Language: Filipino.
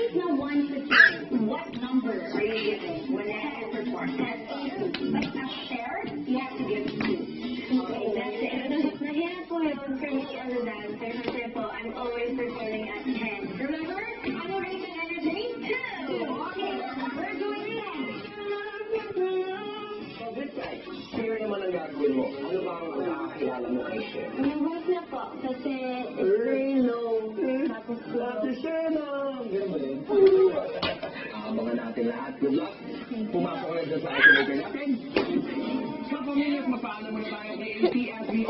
is now 1 to 10. What number are you giving when I perform? Like a share, you have to give 2. Okay, that's it. Mahirap po yun for me as a dancer. Kasi po, I'm always performing at 10. Remember? Ano rated energy? 2! Okay, we're doing it! So this side, sino naman ang gagawin mo? Ano ba ang nakakakilala mo kay Sher? Yung voice na po, kasi it's very low. Tapos po. Ate Sher lang! Ganun ba yun? Abangan natin lahat. Good luck. Pumasok ka na dyan sa isolation natin. Sa pamilya, magpaalam mo na tayo kay AT as we